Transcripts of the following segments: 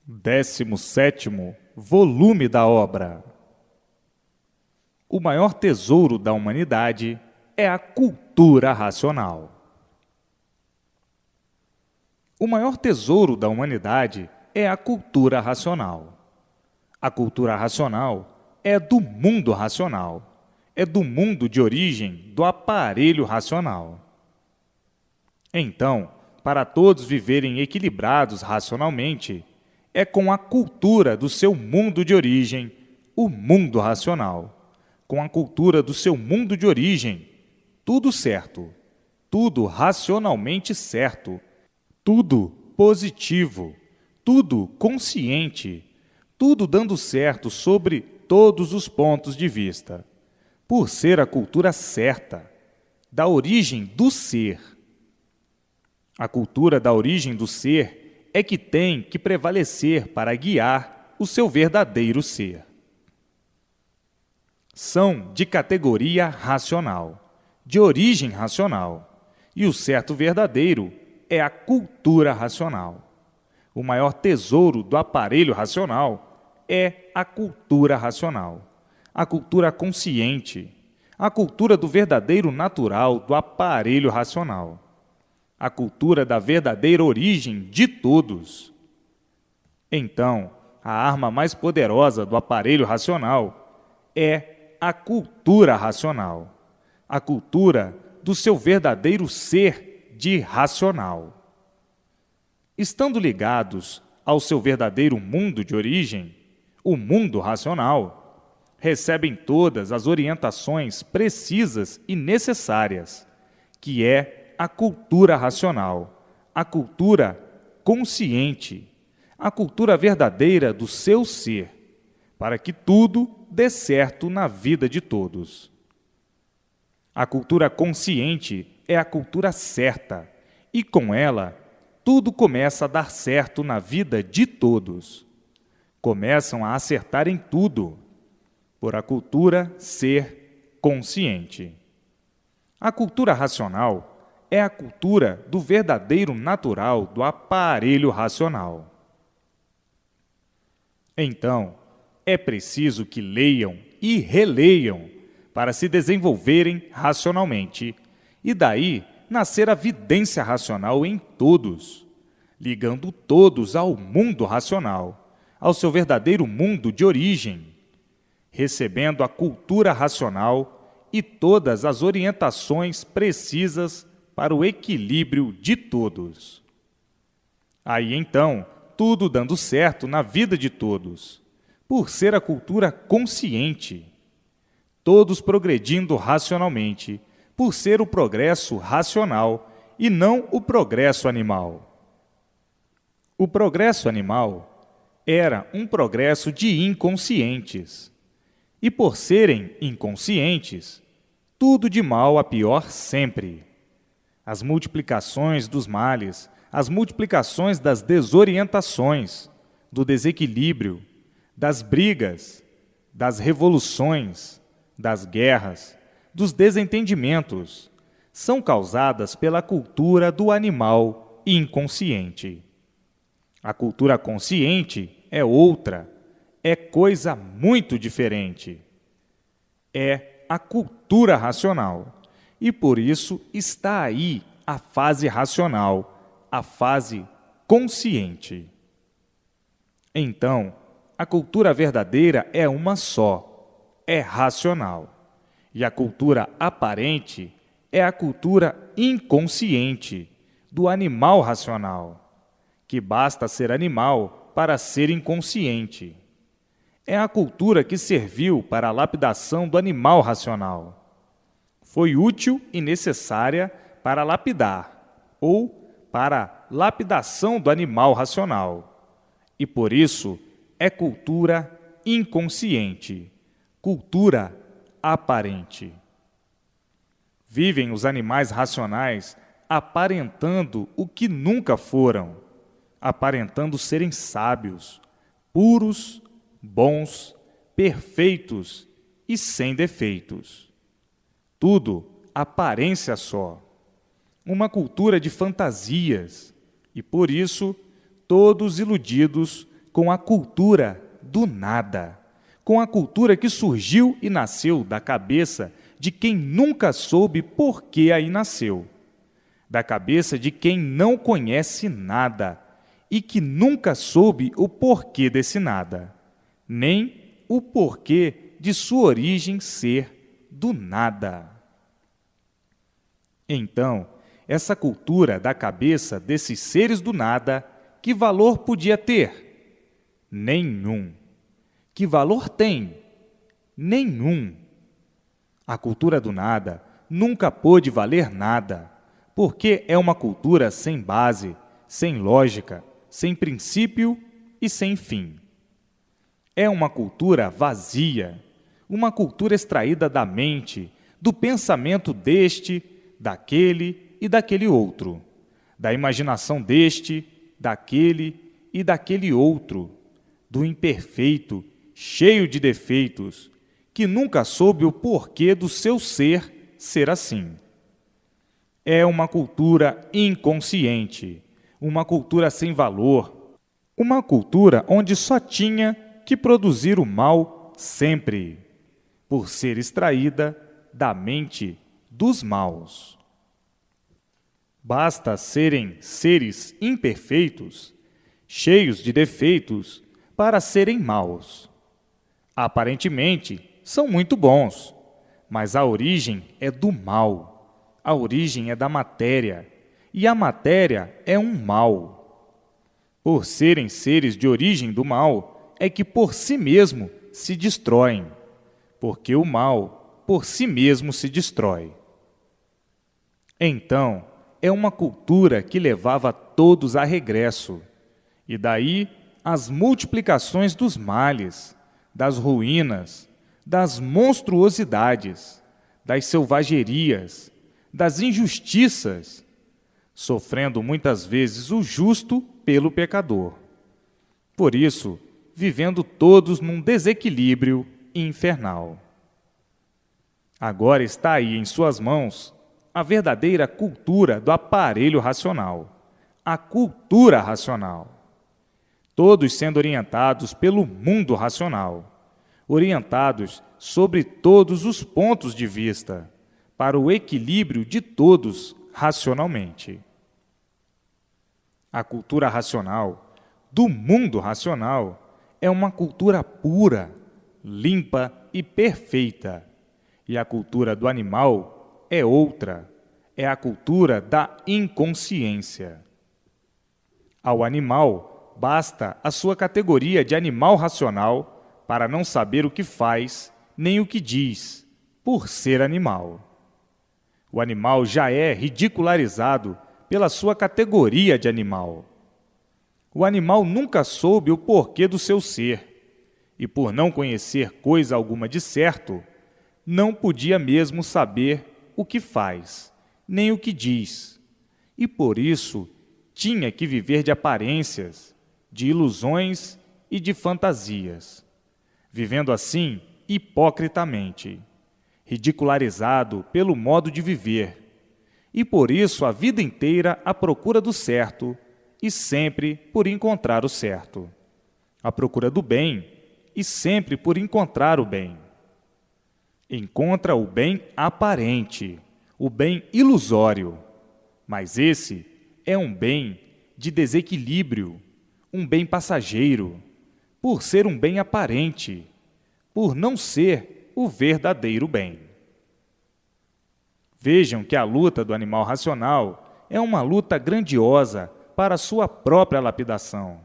17º volume da obra. O maior tesouro da humanidade é a cultura racional. O maior tesouro da humanidade é a cultura racional. A cultura racional é do mundo racional, é do mundo de origem do aparelho racional. Então, para todos viverem equilibrados racionalmente, é com a cultura do seu mundo de origem, o mundo racional. Com a cultura do seu mundo de origem, tudo certo, tudo racionalmente certo, tudo positivo, tudo consciente, tudo dando certo sobre todos os pontos de vista, por ser a cultura certa, da origem do ser. A cultura da origem do ser é que tem que prevalecer para guiar o seu verdadeiro ser. São de categoria racional, de origem racional, e o certo verdadeiro é a cultura racional. O maior tesouro do aparelho racional é a cultura racional, a cultura consciente, a cultura do verdadeiro natural do aparelho racional, a cultura da verdadeira origem de todos. Então, a arma mais poderosa do aparelho racional é a cultura racional, a cultura do seu verdadeiro ser de racional. Estando ligados ao seu verdadeiro mundo de origem, o mundo racional, recebem todas as orientações precisas e necessárias, que é a cultura racional, a cultura consciente, a cultura verdadeira do seu ser, para que tudo dê certo na vida de todos. A cultura consciente é a cultura certa, e com ela, tudo começa a dar certo na vida de todos. Começam a acertar em tudo, por a cultura ser consciente. A cultura racional é a cultura do verdadeiro natural do aparelho racional. Então, é preciso que leiam e releiam para se desenvolverem racionalmente, e daí nascer a vidência racional em todos, ligando todos ao mundo racional, ao seu verdadeiro mundo de origem, recebendo a cultura racional e todas as orientações precisas para o equilíbrio de todos. Aí então, tudo dando certo na vida de todos, por ser a cultura consciente, todos progredindo racionalmente, por ser o progresso racional e não o progresso animal. O progresso animal era um progresso de inconscientes, e por serem inconscientes, tudo de mal a pior sempre. As multiplicações dos males, as multiplicações das desorientações, do desequilíbrio, das brigas, das revoluções, das guerras, dos desentendimentos, são causadas pela cultura do animal inconsciente. A cultura consciente é outra, é coisa muito diferente. É a cultura racional. E por isso está aí a fase racional, a fase consciente. Então, a cultura verdadeira é uma só, é racional. E a cultura aparente é a cultura inconsciente, do animal racional, que basta ser animal para ser inconsciente. É a cultura que serviu para a lapidação do animal racional. Foi útil e necessária para lapidar, ou para a lapidação do animal racional. E por isso é cultura inconsciente, cultura aparente. Vivem os animais racionais aparentando o que nunca foram, aparentando serem sábios, puros, bons, perfeitos e sem defeitos. Tudo aparência só, uma cultura de fantasias, e por isso todos iludidos com a cultura do nada, com a cultura que surgiu e nasceu da cabeça de quem nunca soube por que aí nasceu, da cabeça de quem não conhece nada e que nunca soube o porquê desse nada, nem o porquê de sua origem ser do nada. Então, essa cultura da cabeça desses seres do nada, que valor podia ter? Nenhum. Que valor tem? Nenhum. A cultura do nada nunca pôde valer nada, porque é uma cultura sem base, sem lógica, sem princípio e sem fim. É uma cultura vazia, uma cultura extraída da mente, do pensamento deste, daquele e daquele outro, da imaginação deste, daquele e daquele outro, do imperfeito, cheio de defeitos, que nunca soube o porquê do seu ser assim. É uma cultura inconsciente, uma cultura sem valor, uma cultura onde só tinha que produzir o mal sempre, por ser extraída da mente dos maus. Basta serem seres imperfeitos, cheios de defeitos, para serem maus. Aparentemente, são muito bons, mas a origem é do mal, a origem é da matéria, e a matéria é um mal. Por serem seres de origem do mal, é que por si mesmo se destroem, porque o mal por si mesmo se destrói. Então, é uma cultura que levava todos a regresso, e daí as multiplicações dos males, das ruínas, das monstruosidades, das selvagerias, das injustiças, sofrendo muitas vezes o justo pelo pecador. Por isso, vivendo todos num desequilíbrio infernal. Agora está aí em suas mãos a verdadeira cultura do aparelho racional, a cultura racional. Todos sendo orientados pelo mundo racional, orientados sobre todos os pontos de vista, para o equilíbrio de todos racionalmente. A cultura racional, do mundo racional, é uma cultura pura, limpa e perfeita, e a cultura do animal é outra, é a cultura da inconsciência. Ao animal, basta a sua categoria de animal racional para não saber o que faz, nem o que diz, por ser animal. O animal já é ridicularizado pela sua categoria de animal. O animal nunca soube o porquê do seu ser, e por não conhecer coisa alguma de certo, não podia mesmo saber o que faz, nem o que diz, e por isso tinha que viver de aparências, de ilusões e de fantasias, vivendo assim hipocritamente, ridicularizado pelo modo de viver, e por isso a vida inteira à procura do certo e sempre por encontrar o certo, à procura do bem e sempre por encontrar o bem. Encontra o bem aparente, o bem ilusório, mas esse é um bem de desequilíbrio, um bem passageiro, por ser um bem aparente, por não ser o verdadeiro bem. Vejam que a luta do animal racional é uma luta grandiosa para a sua própria lapidação.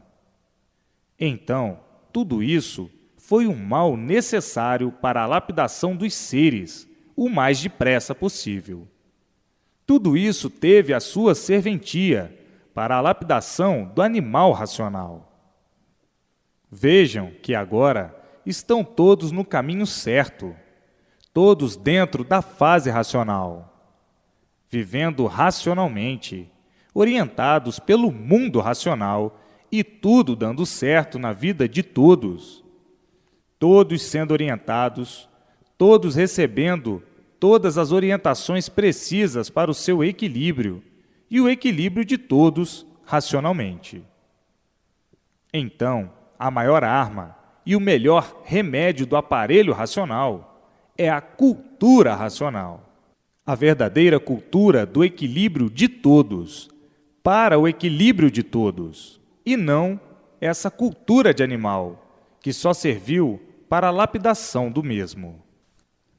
Então, tudo isso foi um mal necessário para a lapidação dos seres, o mais depressa possível. Tudo isso teve a sua serventia para a lapidação do animal racional. Vejam que agora estão todos no caminho certo, todos dentro da fase racional, vivendo racionalmente, orientados pelo mundo racional e tudo dando certo na vida de todos. Todos sendo orientados, todos recebendo todas as orientações precisas para o seu equilíbrio e o equilíbrio de todos racionalmente. Então, a maior arma e o melhor remédio do aparelho racional é a cultura racional. A verdadeira cultura do equilíbrio de todos, para o equilíbrio de todos, e não essa cultura de animal, que só serviu para a lapidação do mesmo.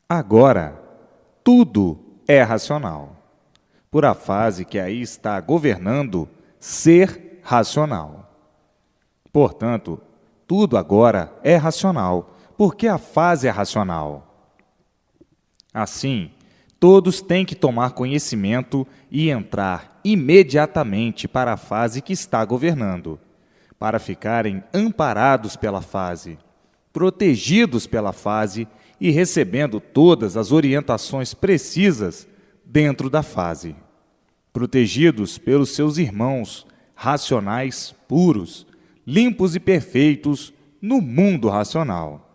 Agora, tudo é racional, por a fase que aí está governando ser racional. Portanto, tudo agora é racional, porque a fase é racional. Assim, todos têm que tomar conhecimento e entrar imediatamente para a fase que está governando, para ficarem amparados pela fase, protegidos pela fase e recebendo todas as orientações precisas dentro da fase, protegidos pelos seus irmãos racionais puros, limpos e perfeitos no mundo racional,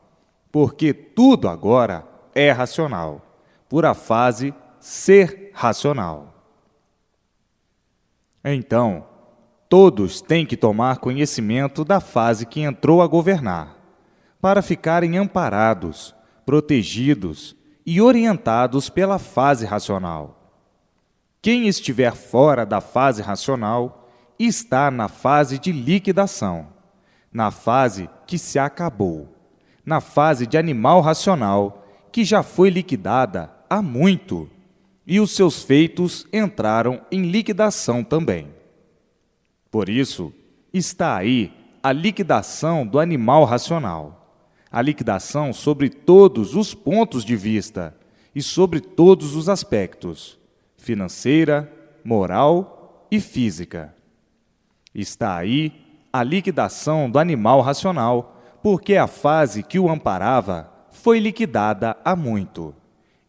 porque tudo agora é racional, por a fase ser racional. Então, todos têm que tomar conhecimento da fase que entrou a governar, para ficarem amparados, protegidos e orientados pela fase racional. Quem estiver fora da fase racional está na fase de liquidação, na fase que se acabou, na fase de animal racional que já foi liquidada há muito, e os seus feitos entraram em liquidação também. Por isso, está aí a liquidação do animal racional, a liquidação sobre todos os pontos de vista e sobre todos os aspectos, financeira, moral e física. Está aí a liquidação do animal racional, porque a fase que o amparava foi liquidada há muito,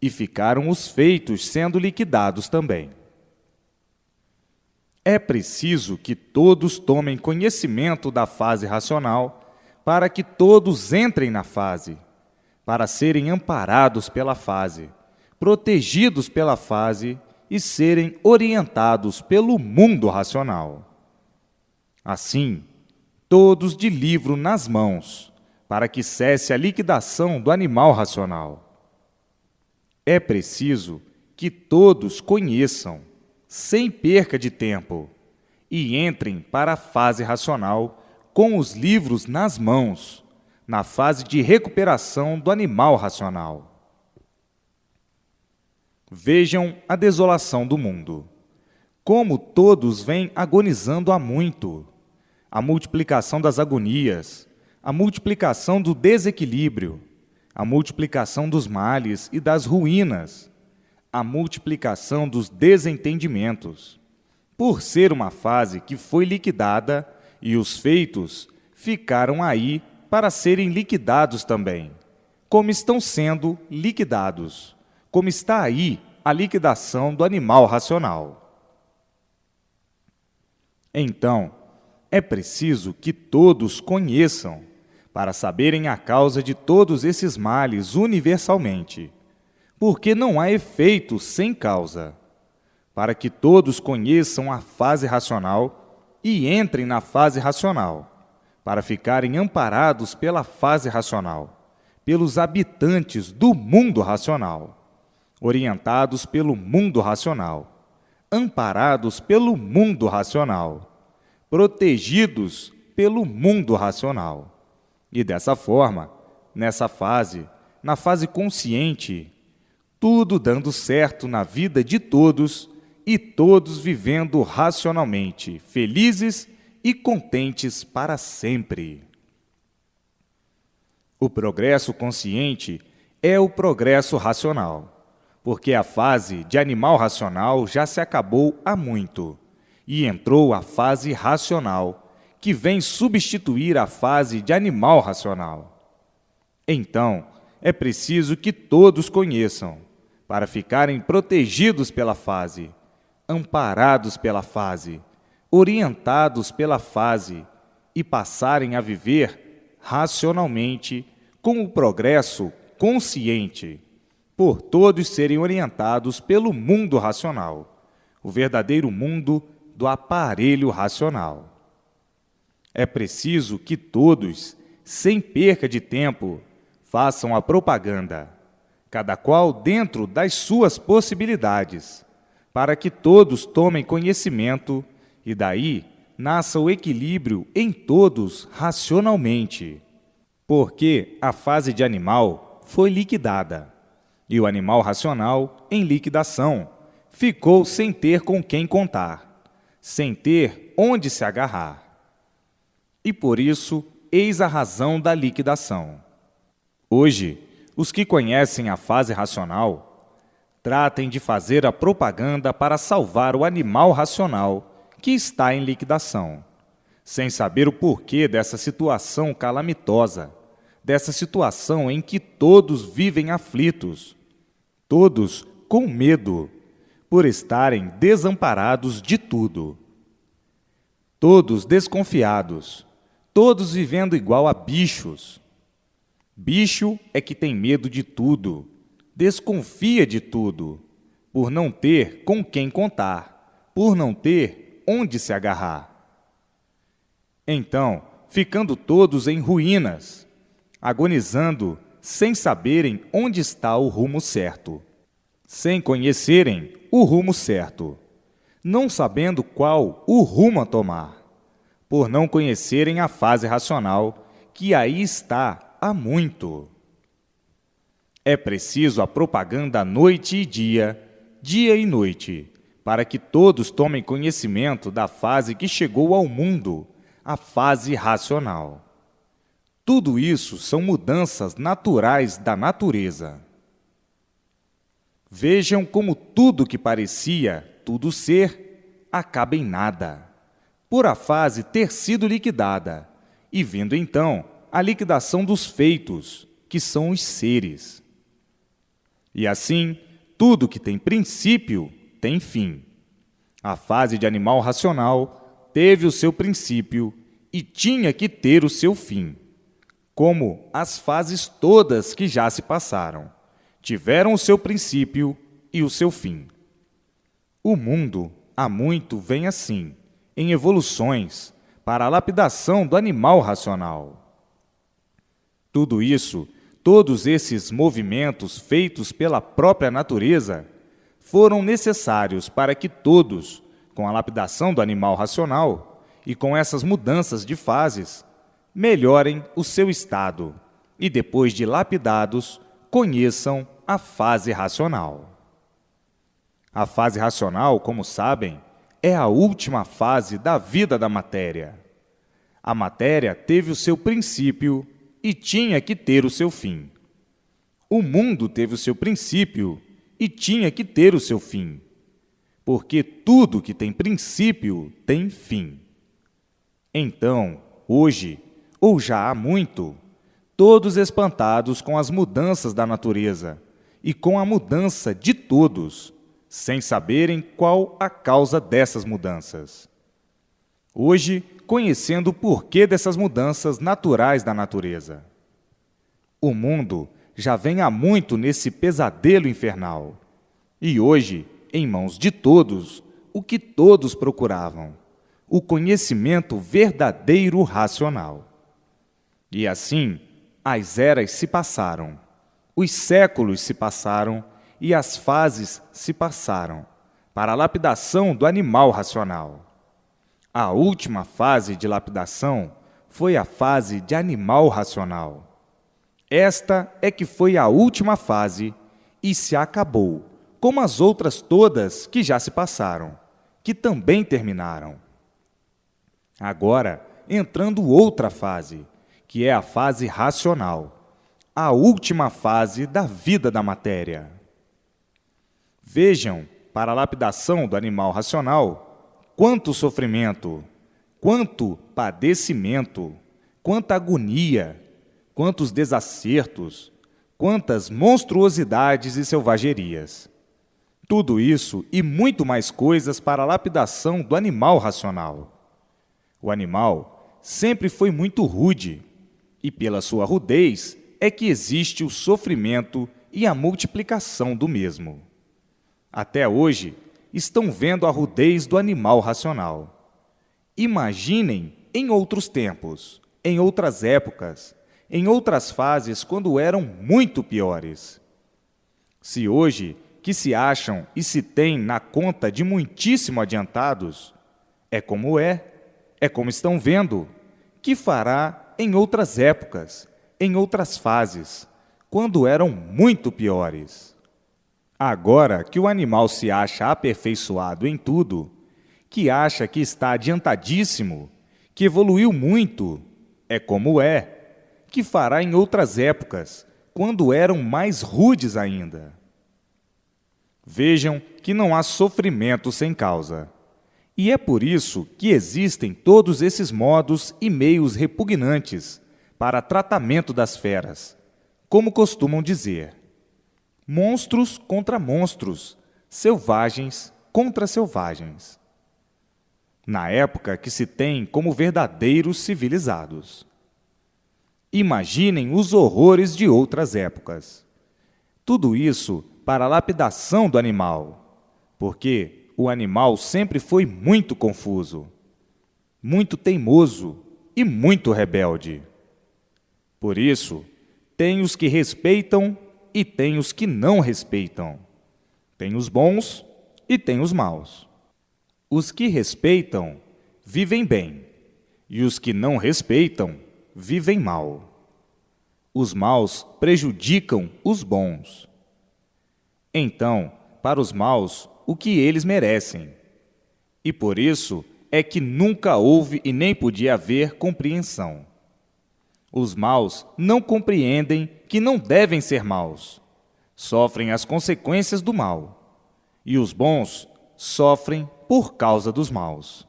e ficaram os feitos sendo liquidados também. É preciso que todos tomem conhecimento da fase racional para que todos entrem na fase, para serem amparados pela fase, protegidos pela fase e serem orientados pelo mundo racional. Assim, todos de livro nas mãos, para que cesse a liquidação do animal racional. É preciso que todos conheçam, sem perca de tempo, e entrem para a fase racional com os livros nas mãos, na fase de recuperação do animal racional. Vejam a desolação do mundo, como todos vêm agonizando há muito, a multiplicação das agonias, a multiplicação do desequilíbrio, a multiplicação dos males e das ruínas, a multiplicação dos desentendimentos, por ser uma fase que foi liquidada e os feitos ficaram aí para serem liquidados também, como estão sendo liquidados, como está aí a liquidação do animal racional. Então, é preciso que todos conheçam, para saberem a causa de todos esses males universalmente, porque não há efeito sem causa, para que todos conheçam a fase racional e entrem na fase racional, para ficarem amparados pela fase racional, pelos habitantes do mundo racional, orientados pelo mundo racional, amparados pelo mundo racional, protegidos pelo mundo racional. E dessa forma, nessa fase, na fase consciente, tudo dando certo na vida de todos e todos vivendo racionalmente, felizes e contentes para sempre. O progresso consciente é o progresso racional, porque a fase de animal racional já se acabou há muito, e entrou a fase racional, que vem substituir a fase de animal racional. Então, é preciso que todos conheçam, para ficarem protegidos pela fase, amparados pela fase, orientados pela fase e passarem a viver racionalmente com o progresso consciente, por todos serem orientados pelo mundo racional, o verdadeiro mundo do aparelho racional. É preciso que todos, sem perca de tempo, façam a propaganda, cada qual dentro das suas possibilidades, para que todos tomem conhecimento e daí nasça o equilíbrio em todos racionalmente. Porque a fase de animal foi liquidada, e o animal racional, em liquidação, ficou sem ter com quem contar, sem ter onde se agarrar. E por isso, eis a razão da liquidação. Hoje, os que conhecem a fase racional, tratem de fazer a propaganda para salvar o animal racional que está em liquidação, sem saber o porquê dessa situação calamitosa, dessa situação em que todos vivem aflitos, todos com medo, por estarem desamparados de tudo, todos desconfiados, todos vivendo igual a bichos. Bicho é que tem medo de tudo, desconfia de tudo, por não ter com quem contar, por não ter onde se agarrar. Então, ficando todos em ruínas, agonizando, sem saberem onde está o rumo certo, sem conhecerem o rumo certo, não sabendo qual o rumo a tomar, por não conhecerem a fase racional, que aí está há muito. É preciso a propaganda noite e dia e noite, para que todos tomem conhecimento da fase que chegou ao mundo, a fase racional. Tudo isso são mudanças naturais da natureza. Vejam como tudo que parecia tudo ser, acaba em nada, por a fase ter sido liquidada, e vindo então a liquidação dos feitos, que são os seres. E assim, tudo que tem princípio tem fim. A fase de animal racional teve o seu princípio e tinha que ter o seu fim, como as fases todas que já se passaram, tiveram o seu princípio e o seu fim. O mundo, há muito, vem assim, em evoluções, para a lapidação do animal racional. Tudo isso, todos esses movimentos feitos pela própria natureza, foram necessários para que todos, com a lapidação do animal racional e com essas mudanças de fases, melhorem o seu estado e, depois de lapidados, conheçam a fase racional. A fase racional, como sabem, é a última fase da vida da matéria. A matéria teve o seu princípio e tinha que ter o seu fim. O mundo teve o seu princípio e tinha que ter o seu fim, porque tudo que tem princípio tem fim. Então, hoje, ou já há muito, todos espantados com as mudanças da natureza e com a mudança de todos, sem saberem qual a causa dessas mudanças. Hoje, conhecendo o porquê dessas mudanças naturais da natureza. O mundo já vem há muito nesse pesadelo infernal, e hoje, em mãos de todos, o que todos procuravam, o conhecimento verdadeiro racional. E assim, as eras se passaram, os séculos se passaram e as fases se passaram, para a lapidação do animal racional. A última fase de lapidação foi a fase de animal racional. Esta é que foi a última fase e se acabou, como as outras todas que já se passaram, que também terminaram. Agora, entrando outra fase, que é a fase racional, a última fase da vida da matéria. Vejam, para a lapidação do animal racional, quanto sofrimento, quanto padecimento, quanta agonia, quantos desacertos, quantas monstruosidades e selvagerias. Tudo isso e muito mais coisas para a lapidação do animal racional. O animal sempre foi muito rude, e pela sua rudez é que existe o sofrimento e a multiplicação do mesmo. Até hoje, estão vendo a rudez do animal racional. Imaginem em outros tempos, em outras épocas, em outras fases quando eram muito piores. Se hoje, que se acham e se têm na conta de muitíssimo adiantados, é como estão vendo, que fará em outras épocas, em outras fases, quando eram muito piores. Agora que o animal se acha aperfeiçoado em tudo, que acha que está adiantadíssimo, que evoluiu muito, que fará em outras épocas, quando eram mais rudes ainda. Vejam que não há sofrimento sem causa. E é por isso que existem todos esses modos e meios repugnantes para tratamento das feras, como costumam dizer. Monstros contra monstros, selvagens contra selvagens. Na época que se tem como verdadeiros civilizados. Imaginem os horrores de outras épocas. Tudo isso para a lapidação do animal, porque o animal sempre foi muito confuso, muito teimoso e muito rebelde. Por isso, tem os que respeitam e tem os que não respeitam. Tem os bons e tem os maus. Os que respeitam vivem bem, e os que não respeitam vivem mal. Os maus prejudicam os bons. Então, para os maus, o que eles merecem. E por isso é que nunca houve e nem podia haver compreensão. Os maus não compreendem que não devem ser maus. Sofrem as consequências do mal. E os bons sofrem por causa dos maus.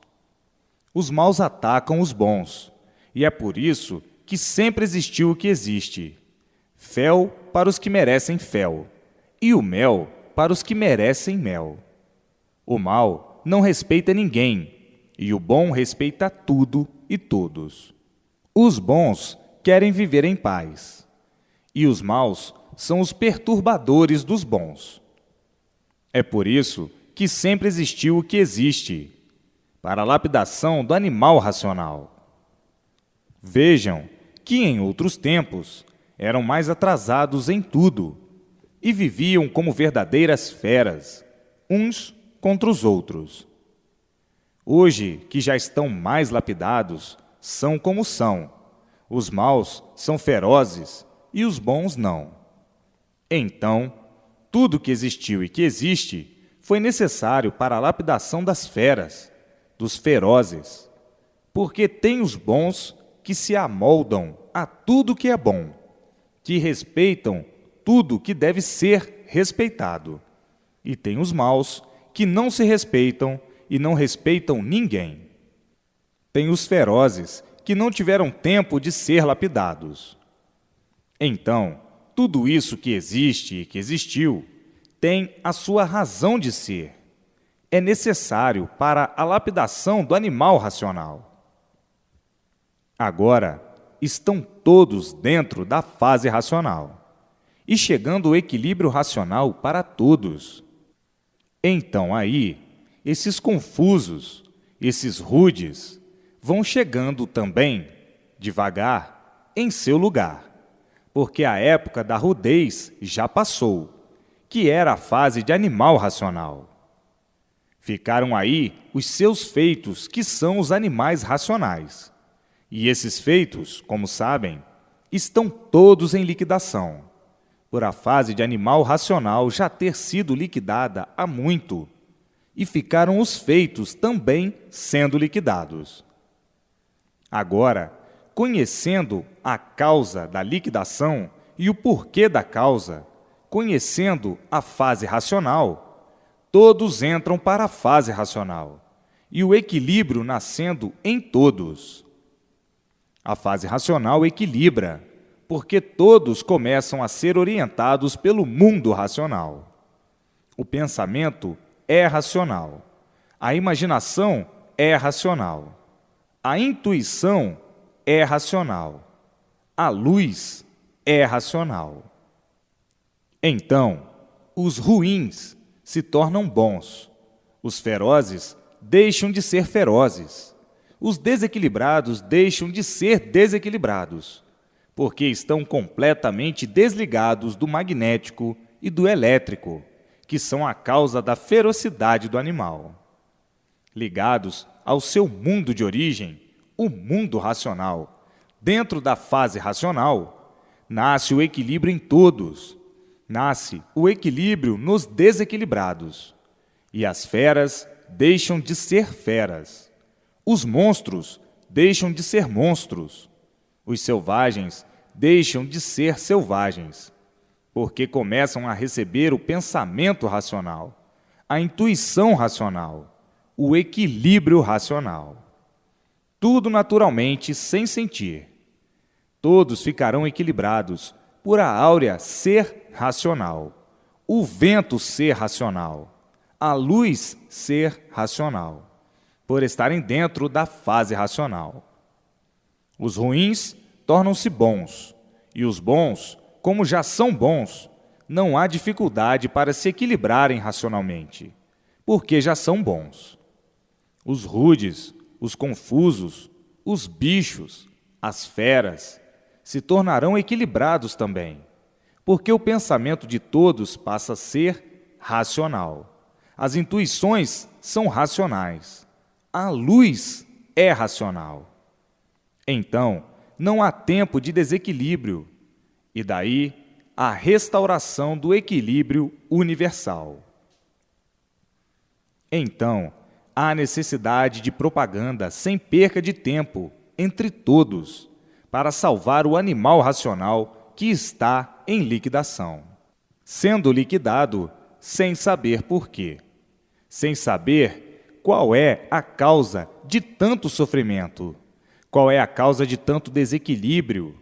Os maus atacam os bons. E é por isso que sempre existiu o que existe. Fel para os que merecem fel. E o mel para os que merecem mel. O mal não respeita ninguém, e o bom respeita tudo e todos. Os bons querem viver em paz, e os maus são os perturbadores dos bons. É por isso que sempre existiu o que existe, para a lapidação do animal racional. Vejam que em outros tempos eram mais atrasados em tudo, e viviam como verdadeiras feras, uns contra os outros. Hoje, que já estão mais lapidados, são como são. Os maus são ferozes e os bons não. Então, tudo que existiu e que existe foi necessário para a lapidação das feras, dos ferozes, porque tem os bons que se amoldam a tudo que é bom, que respeitam tudo que deve ser respeitado. E tem os maus que não se respeitam e não respeitam ninguém. Tem os ferozes que não tiveram tempo de ser lapidados. Então, tudo isso que existe e que existiu tem a sua razão de ser. É necessário para a lapidação do animal racional. Agora, estão todos dentro da fase racional e chegando ao equilíbrio racional para todos. Então aí, esses confusos, esses rudes, vão chegando também, devagar, em seu lugar, porque a época da rudez já passou, que era a fase de animal racional. Ficaram aí os seus feitos, que são os animais racionais. E esses feitos, como sabem, estão todos em liquidação, por a fase de animal racional já ter sido liquidada há muito, e ficaram os feitos também sendo liquidados. Agora, conhecendo a causa da liquidação e o porquê da causa, conhecendo a fase racional, todos entram para a fase racional, e o equilíbrio nascendo em todos. A fase racional equilibra, porque todos começam a ser orientados pelo mundo racional. O pensamento é racional, a imaginação é racional, a intuição é racional, a luz é racional. Então, os ruins se tornam bons, os ferozes deixam de ser ferozes, os desequilibrados deixam de ser desequilibrados, porque estão completamente desligados do magnético e do elétrico, que são a causa da ferocidade do animal. Ligados ao seu mundo de origem, o mundo racional, dentro da fase racional, nasce o equilíbrio em todos, nasce o equilíbrio nos desequilibrados, e as feras deixam de ser feras, os monstros deixam de ser monstros, os selvagens deixam de ser selvagens, porque começam a receber o pensamento racional, a intuição racional, o equilíbrio racional. Tudo naturalmente sem sentir. Todos ficarão equilibrados por a áurea ser racional, o vento ser racional, a luz ser racional, por estarem dentro da fase racional. Os ruins tornam-se bons, e os bons, como já são bons, não há dificuldade para se equilibrarem racionalmente, porque já são bons. Os rudes, os confusos, os bichos, as feras, se tornarão equilibrados também, porque o pensamento de todos passa a ser racional. As intuições são racionais. A luz é racional. Então, não há tempo de desequilíbrio, e daí a restauração do equilíbrio universal. Então, há necessidade de propaganda sem perca de tempo entre todos, para salvar o animal racional que está em liquidação, sendo liquidado sem saber por quê, sem saber qual é a causa de tanto sofrimento, qual é a causa de tanto desequilíbrio,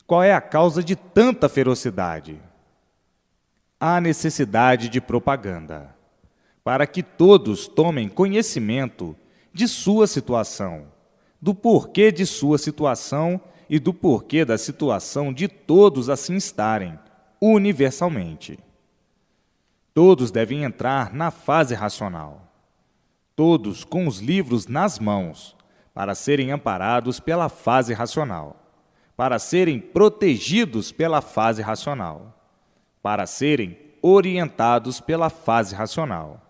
qual é a causa de tanta ferocidade. Há necessidade de propaganda, para que todos tomem conhecimento de sua situação, do porquê de sua situação e do porquê da situação de todos assim estarem, universalmente. Todos devem entrar na fase racional, todos com os livros nas mãos, para serem amparados pela fase racional, para serem protegidos pela fase racional, para serem orientados pela fase racional,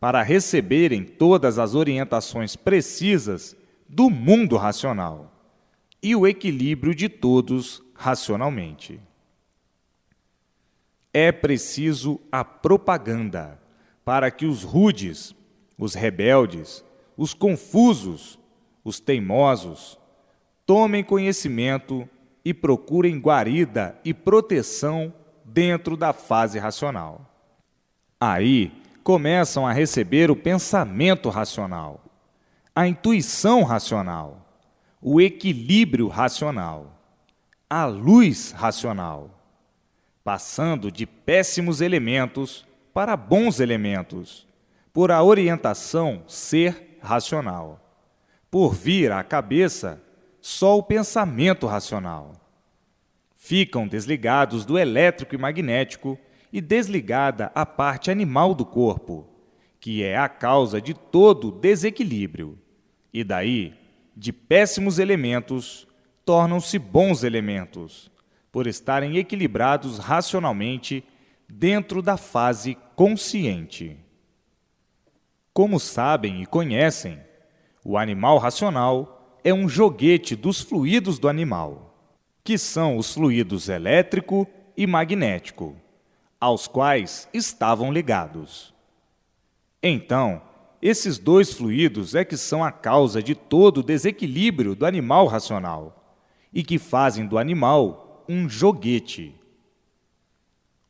para receberem todas as orientações precisas do mundo racional e o equilíbrio de todos racionalmente. É preciso a propaganda para que os rudes, os rebeldes, os confusos, os teimosos, tomem conhecimento e procurem guarida e proteção dentro da fase racional. Aí começam a receber o pensamento racional, a intuição racional, o equilíbrio racional, a luz racional, passando de péssimos elementos para bons elementos, por a orientação ser racional, por vir à cabeça só o pensamento racional. Ficam desligados do elétrico e magnético e desligada a parte animal do corpo, que é a causa de todo desequilíbrio, e daí, de péssimos elementos, tornam-se bons elementos, por estarem equilibrados racionalmente dentro da fase consciente. Como sabem e conhecem, o animal racional é um joguete dos fluidos do animal, que são os fluidos elétrico e magnético, aos quais estavam ligados. Então, esses dois fluidos é que são a causa de todo o desequilíbrio do animal racional e que fazem do animal um joguete.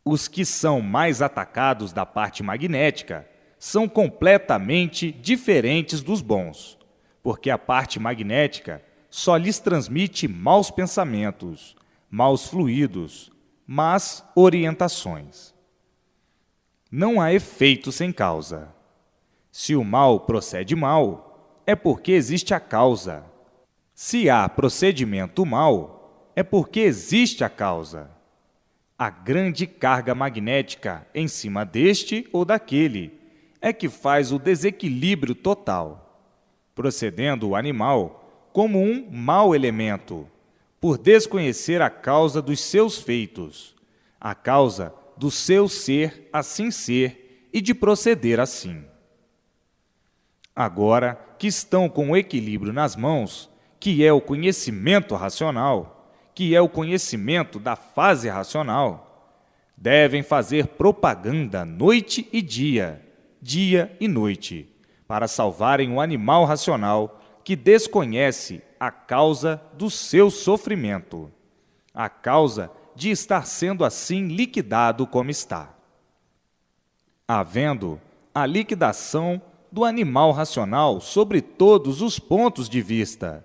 Os que são mais atacados da parte magnética são completamente diferentes dos bons, porque a parte magnética só lhes transmite maus pensamentos, maus fluidos, más orientações. Não há efeito sem causa. Se o mal procede mal, é porque existe a causa. Se há procedimento mal, é porque existe a causa. A grande carga magnética em cima deste ou daquele é que faz o desequilíbrio total. procedendo o animal como um mau elemento, por desconhecer a causa dos seus feitos, a causa do seu ser assim ser e de proceder assim. Agora que estão com o equilíbrio nas mãos, que é o conhecimento racional, que é o conhecimento da fase racional, devem fazer propaganda noite e dia, dia e noite, para salvarem o animal racional que desconhece a causa do seu sofrimento, a causa de estar sendo assim liquidado como está. Havendo a liquidação do animal racional sobre todos os pontos de vista,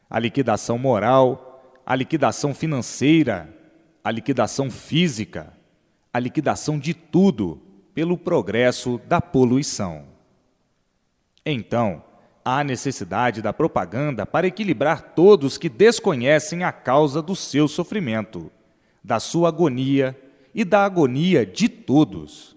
a liquidação moral, a liquidação financeira, a liquidação física, a liquidação de tudo pelo progresso da poluição. Então, há necessidade da propaganda para equilibrar todos que desconhecem a causa do seu sofrimento, da sua agonia e da agonia de todos.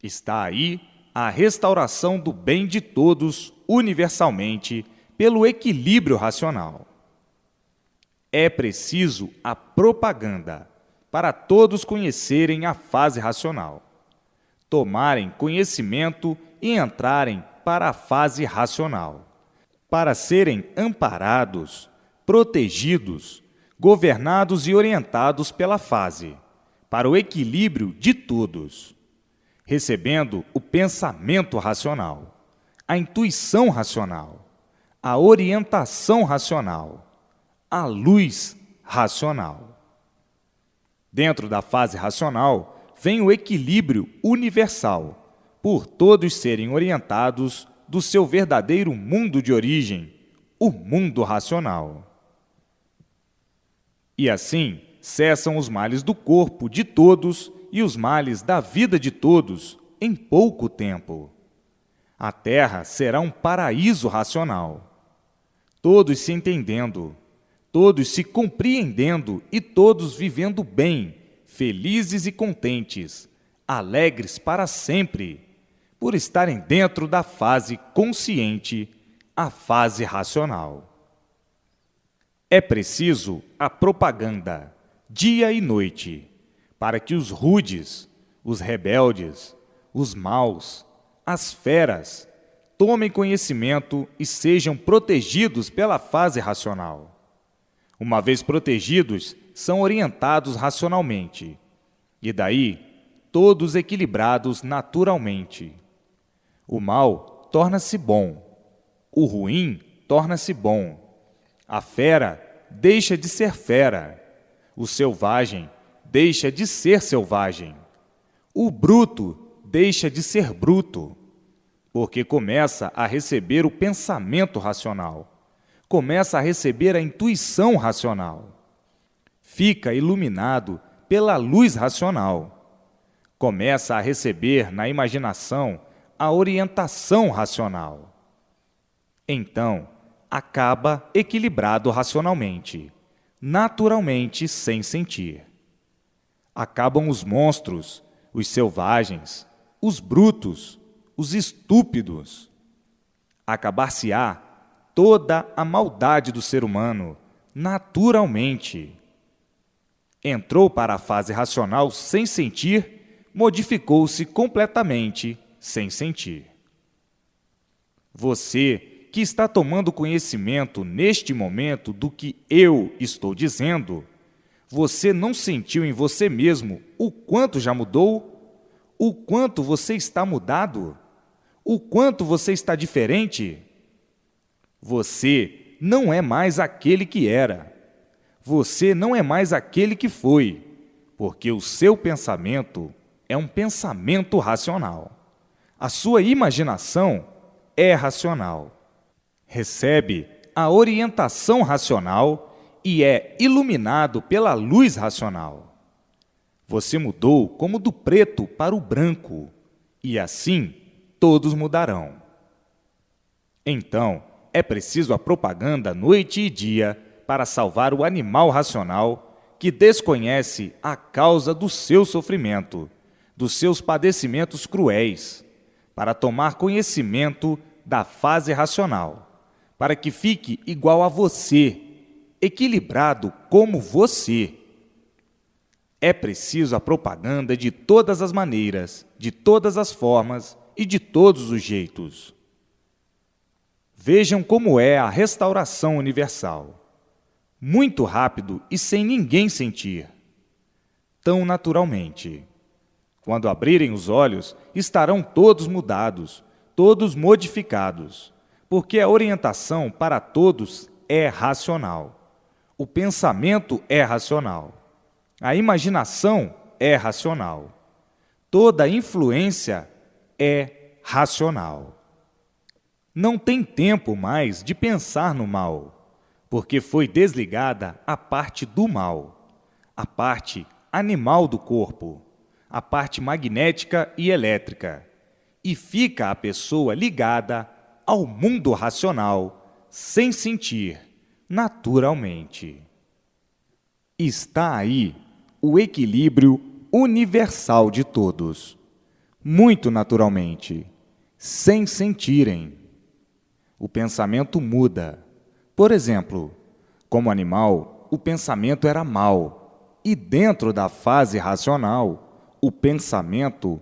Está aí a restauração do bem de todos universalmente pelo equilíbrio racional. É preciso a propaganda para todos conhecerem a fase racional, tomarem conhecimento e entrarem para a fase racional, para serem amparados, protegidos, governados e orientados pela fase, para o equilíbrio de todos, recebendo o pensamento racional, a intuição racional, a orientação racional, a luz racional. Dentro da fase racional vem o equilíbrio universal, por todos serem orientados do seu verdadeiro mundo de origem, o mundo racional. E assim cessam os males do corpo de todos e os males da vida de todos em pouco tempo. A Terra será um paraíso racional. Todos se entendendo, todos se compreendendo e todos vivendo bem, felizes e contentes, alegres para sempre, por estarem dentro da fase consciente, a fase racional. É preciso a propaganda, dia e noite, para que os rudes, os rebeldes, os maus, as feras, tomem conhecimento e sejam protegidos pela fase racional. Uma vez protegidos, são orientados racionalmente, e daí todos equilibrados naturalmente. O mal torna-se bom, o ruim torna-se bom, a fera deixa de ser fera, o selvagem deixa de ser selvagem, o bruto deixa de ser bruto, porque começa a receber o pensamento racional, começa a receber a intuição racional, fica iluminado pela luz racional, começa a receber na imaginação a orientação racional. Então, acaba equilibrado racionalmente, naturalmente sem sentir. Acabam os monstros, os selvagens, os brutos, os estúpidos. Acabar-se-á toda a maldade do ser humano, naturalmente. Entrou para a fase racional sem sentir, modificou-se completamente sem sentir. Você que está tomando conhecimento neste momento do que eu estou dizendo, você não sentiu em você mesmo o quanto já mudou? O quanto você está mudado? O quanto você está diferente? Você não é mais aquele que era. Você não é mais aquele que foi, porque o seu pensamento é um pensamento racional. A sua imaginação é racional. Recebe a orientação racional e é iluminado pela luz racional. Você mudou como do preto para o branco, e assim todos mudarão. Então, é preciso a propaganda noite e dia para salvar o animal racional que desconhece a causa do seu sofrimento, dos seus padecimentos cruéis, para tomar conhecimento da fase racional, para que fique igual a você, equilibrado como você. É preciso a propaganda de todas as maneiras, de todas as formas e de todos os jeitos. Vejam como é a restauração universal. Muito rápido e sem ninguém sentir. Tão naturalmente. Quando abrirem os olhos, estarão todos mudados, todos modificados, porque a orientação para todos é racional. O pensamento é racional. A imaginação é racional. Toda influência é racional. Não tem tempo mais de pensar no mal, porque foi desligada a parte do mal, a parte animal do corpo, a parte magnética e elétrica, e fica a pessoa ligada ao mundo racional, sem sentir, naturalmente. Está aí o equilíbrio universal de todos, muito naturalmente, sem sentirem. O pensamento muda. Por exemplo, como animal, o pensamento era mau, e dentro da fase racional, o pensamento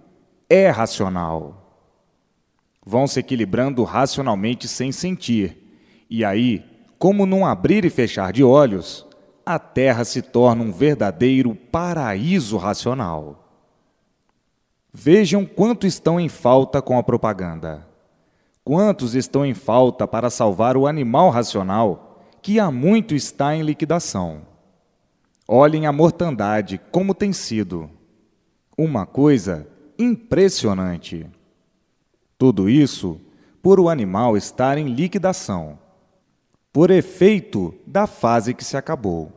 é racional. Vão se equilibrando racionalmente sem sentir, e aí, como num abrir e fechar de olhos, a Terra se torna um verdadeiro paraíso racional. Vejam quanto estão em falta com a propaganda. Quantos estão em falta para salvar o animal racional, que há muito está em liquidação. Olhem a mortandade como tem sido. Uma coisa impressionante. Tudo isso por o animal estar em liquidação, por efeito da fase que se acabou.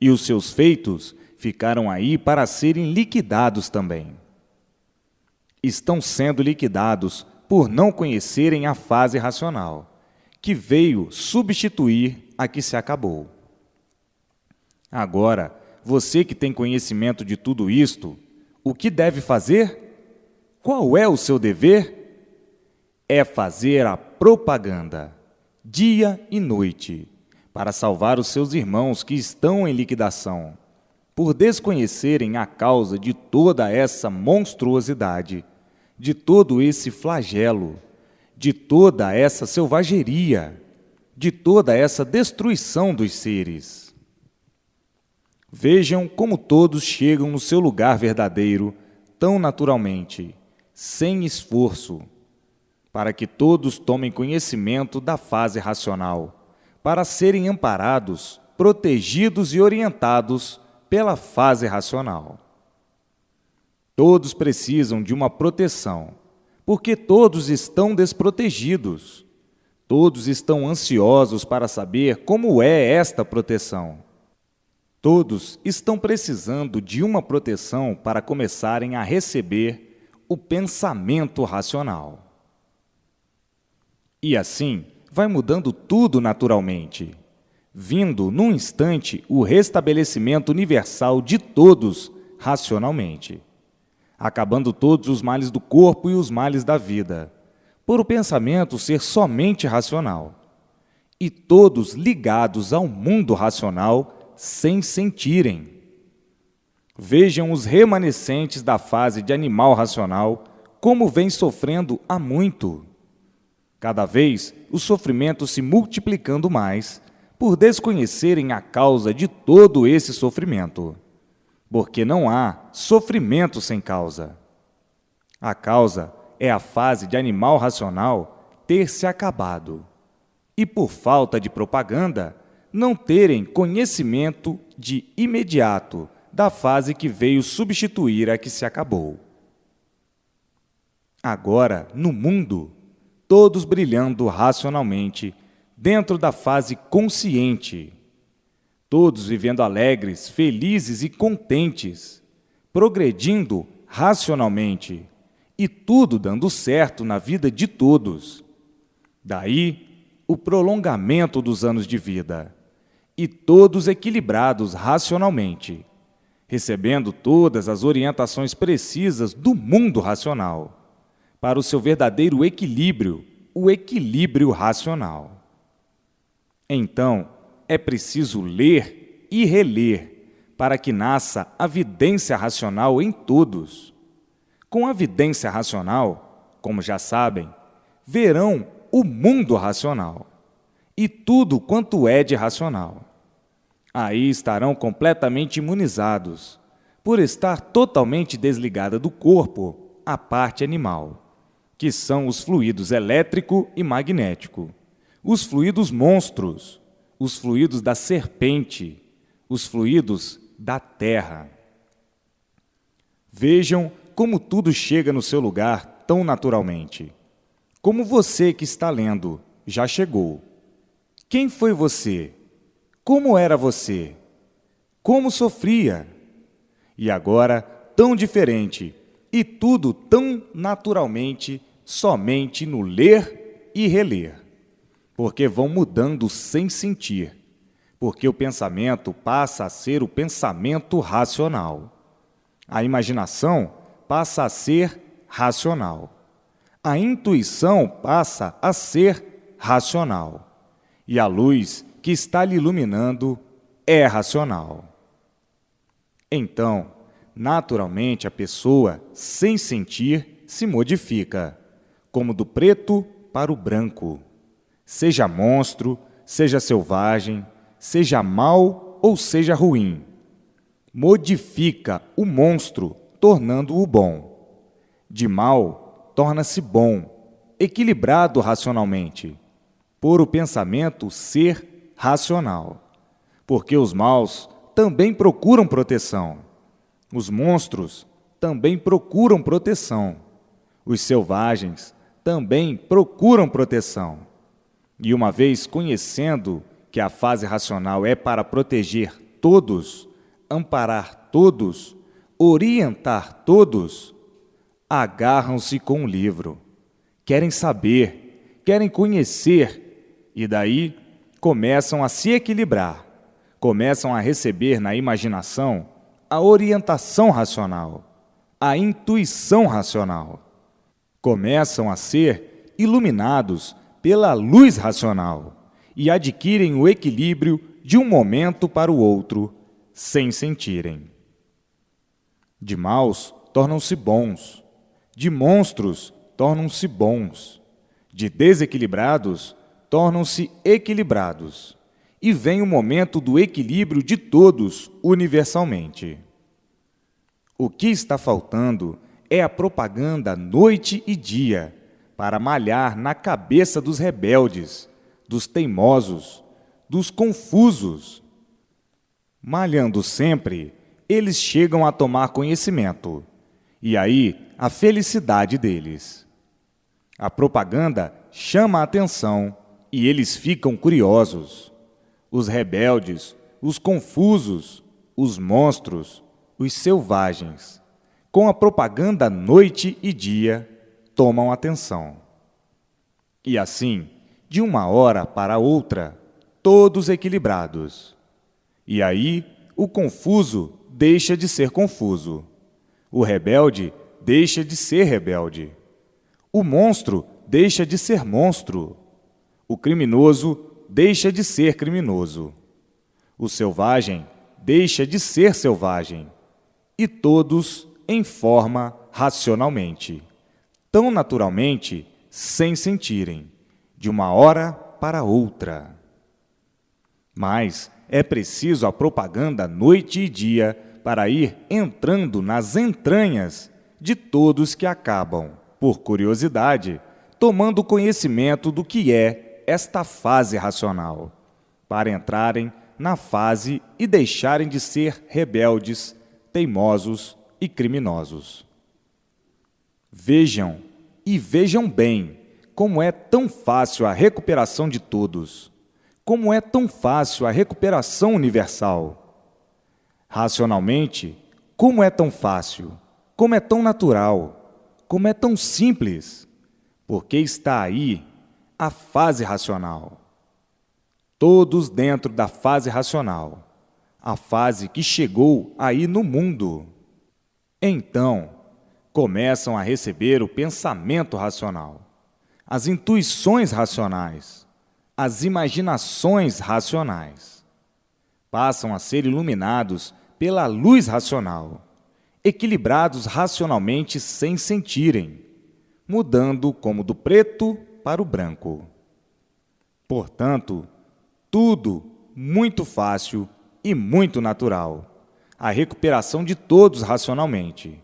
E os seus feitos ficaram aí para serem liquidados também. Estão sendo liquidados por não conhecerem a fase racional, que veio substituir a que se acabou. Agora, você que tem conhecimento de tudo isto, o que deve fazer? Qual é o seu dever? É fazer a propaganda, dia e noite, para salvar os seus irmãos que estão em liquidação, por desconhecerem a causa de toda essa monstruosidade, de todo esse flagelo, de toda essa selvageria, de toda essa destruição dos seres. Vejam como todos chegam no seu lugar verdadeiro, tão naturalmente, sem esforço, para que todos tomem conhecimento da fase racional, para serem amparados, protegidos e orientados pela fase racional. Todos precisam de uma proteção, porque todos estão desprotegidos. Todos estão ansiosos para saber como é esta proteção. Todos estão precisando de uma proteção para começarem a receber o pensamento racional. E assim, vai mudando tudo naturalmente, vindo num instante o restabelecimento universal de todos racionalmente, acabando todos os males do corpo e os males da vida, por o pensamento ser somente racional, e todos ligados ao mundo racional sem sentirem. Vejam os remanescentes da fase de animal racional como vem sofrendo há muito. Cada vez o sofrimento se multiplicando mais, por desconhecerem a causa de todo esse sofrimento, porque não há sofrimento sem causa. A causa é a fase de animal racional ter se acabado, e por falta de propaganda, não terem conhecimento de imediato da fase que veio substituir a que se acabou. Agora, no mundo, todos brilhando racionalmente, dentro da fase consciente, todos vivendo alegres, felizes e contentes, progredindo racionalmente, e tudo dando certo na vida de todos. Daí, o prolongamento dos anos de vida, e todos equilibrados racionalmente, recebendo todas as orientações precisas do mundo racional, para o seu verdadeiro equilíbrio o equilíbrio racional. Então, é preciso ler e reler para que nasça a vidência racional em todos. Com a vidência racional, como já sabem, verão o mundo racional e tudo quanto é de racional. Aí estarão completamente imunizados, por estar totalmente desligada do corpo a parte animal, que são os fluidos elétrico e magnético, os fluidos monstros, os fluidos da serpente, os fluidos da terra. Vejam como tudo chega no seu lugar tão naturalmente. Como você que está lendo já chegou. Quem foi você? Como era você? Como sofria? E agora, tão diferente, e tudo tão naturalmente, somente no ler e reler. Porque vão mudando sem sentir. Porque o pensamento passa a ser o pensamento racional. A imaginação passa a ser racional. A intuição passa a ser racional. E a luz que está lhe iluminando é racional. Então, naturalmente, a pessoa, sem sentir, se modifica, como do preto para o branco. Seja monstro, seja selvagem, seja mau ou seja ruim. Modifica o monstro, tornando-o bom. De mal, torna-se bom, equilibrado racionalmente, por o pensamento ser racional. Porque os maus também procuram proteção. Os monstros também procuram proteção. Os selvagens também procuram proteção. E uma vez conhecendo que a fase racional é para proteger todos, amparar todos, orientar todos, agarram-se com o livro. Querem saber, querem conhecer, e daí começam a se equilibrar, começam a receber na imaginação a orientação racional, a intuição racional. Começam a ser iluminados pela luz racional e adquirem o equilíbrio de um momento para o outro, sem sentirem. De maus, tornam-se bons. De monstros, tornam-se bons. De desequilibrados, tornam-se equilibrados. E vem o momento do equilíbrio de todos universalmente. O que está faltando é a propaganda noite e dia para malhar na cabeça dos rebeldes, dos teimosos, dos confusos. Malhando sempre, eles chegam a tomar conhecimento, e aí a felicidade deles. A propaganda chama a atenção e eles ficam curiosos. Os rebeldes, os confusos, os monstros, os selvagens, com a propaganda noite e dia, tomam atenção. E assim, de uma hora para outra, todos equilibrados. E aí, o confuso deixa de ser confuso. O rebelde deixa de ser rebelde. O monstro deixa de ser monstro. O criminoso deixa de ser criminoso. O selvagem deixa de ser selvagem. E todos em forma racionalmente, tão naturalmente, sem sentirem, de uma hora para outra. Mas é preciso a propaganda noite e dia para ir entrando nas entranhas de todos que acabam, por curiosidade, tomando conhecimento do que é esta fase racional, para entrarem na fase e deixarem de ser rebeldes, teimosos e criminosos. Vejam, e vejam bem, como é tão fácil a recuperação de todos, como é tão fácil a recuperação universal. Racionalmente, como é tão fácil, como é tão natural, como é tão simples, porque está aí a fase racional. Todos dentro da fase racional, a fase que chegou aí no mundo. Então, começam a receber o pensamento racional, as intuições racionais, as imaginações racionais. Passam a ser iluminados pela luz racional, equilibrados racionalmente sem sentirem, mudando como do preto para o branco. Portanto, tudo muito fácil e muito natural, a recuperação de todos racionalmente,